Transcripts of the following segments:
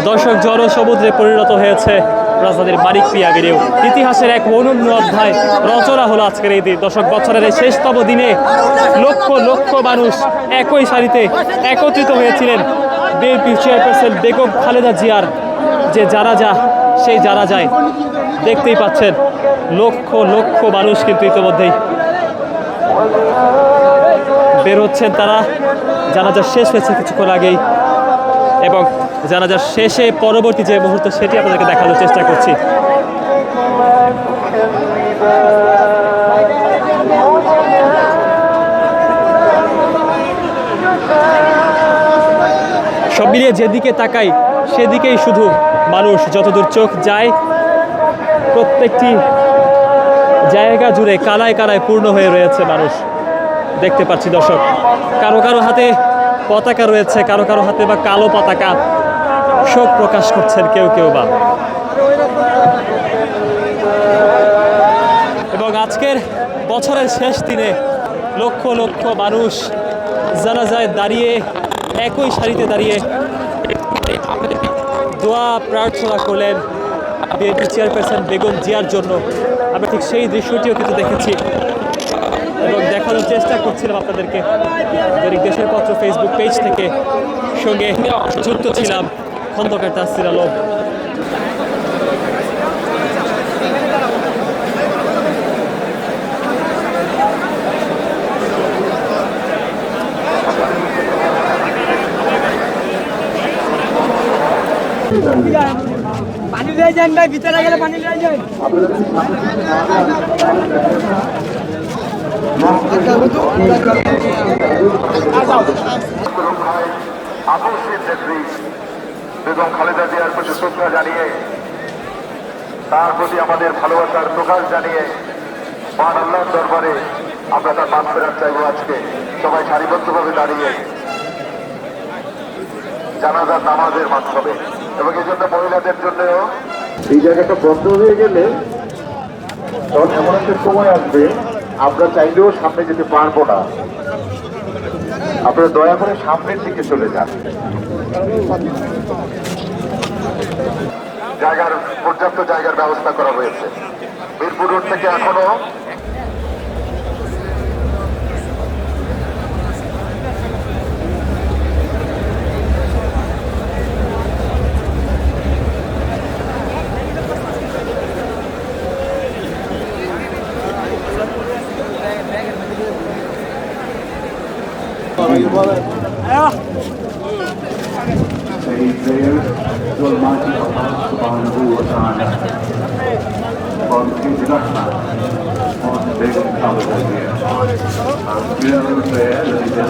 দর্শক জনসমুদ্রে পরিণত হয়েছে রাজধানীর মানিক মিয়া এভিনিউ। ইতিহাসের এক অনন্য অধ্যায় রচনা হলো আজকের এই দিন। দর্শক, বছরের এই শেষতম দিনে লক্ষ লক্ষ মানুষ একই সারিতে একত্রিত হয়েছিলেন বিএনপি চেয়ারপারসন বেগম খালেদা জিয়ার যে জানাজা, সেই জানাজায় দেখতেই পাচ্ছেন লক্ষ লক্ষ মানুষ কিন্তু ইতিমধ্যেই বের হচ্ছেন। তারা জানাজা শেষ হয়েছে কিছুক্ষণ আগেই, এবং জানাজার শেষে পরবর্তী যে মুহূর্ত সেটি আপনাদেরকে দেখানোর চেষ্টা করছি। সব মিলিয়ে যেদিকে তাকাই সেদিকেই শুধু মানুষ, যতদূর চোখ যায় প্রত্যেকটি জায়গা জুড়ে কানায় কানায় পূর্ণ হয়ে রয়েছে মানুষ। দেখতে পাচ্ছি দর্শক, কারো কারো হাতে পতাকা রয়েছে, কারো কারো হাতে বা কালো পতাকা, শোক প্রকাশ করছেন কেউ কেউ বা। এবং আজকের বছরের শেষ দিনে লক্ষ লক্ষ মানুষ জানাজায় দাঁড়িয়ে, একই সারিতে দাঁড়িয়ে দোয়া প্রার্থনা করলেন বিএনপি চেয়ারপারসন বেগম জিয়ার জন্য। আমরা ঠিক সেই দৃশ্যটিও কিন্তু দেখেছি এবং দেখানোর চেষ্টা করছিলাম আপনাদেরকে। দৈনিক দেশের পত্র ফেসবুক পেজ থেকে সঙ্গে যুক্ত ছিলাম খন্দকার তাসির আলম। পানি লয়ে যান ভাই, ভিতরে গেলে পানি লয়ে যান। বেগম খালেদা জিয়ার প্রতি শ্রদ্ধা জানিয়ে, তার প্রতি আমাদের ভালোবাসার প্রকাশ জানিয়ে মহান আল্লাহর দরবারে আমরা তার মাফ ফেরাত চাইবো। আজকে সবাই সারিবদ্ধভাবে দাঁড়িয়ে জানাজার নামাজের মাধ্যমে, এবং এই জন্য মহিলাদের জন্যও এই জায়গাটা বন্ধ হয়ে গেলে তখন এমন একটা সময় আসবে আমরা চাইলেও সামনে যেতে পারবো না। আপনারা দয়া করে সামনের দিকে চলে যান। জায়গার পর্যাপ্ত জায়গার ব্যবস্থা করা হয়েছে। মিরপুর রোড থেকে এখনো say prayers to Almighty Allah subhanahu wa ta'ala for His rahmah on Begum Khaleda Zia. Our funeral prayer that is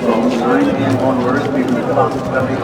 from 9 a.m. onwards, we will start studying.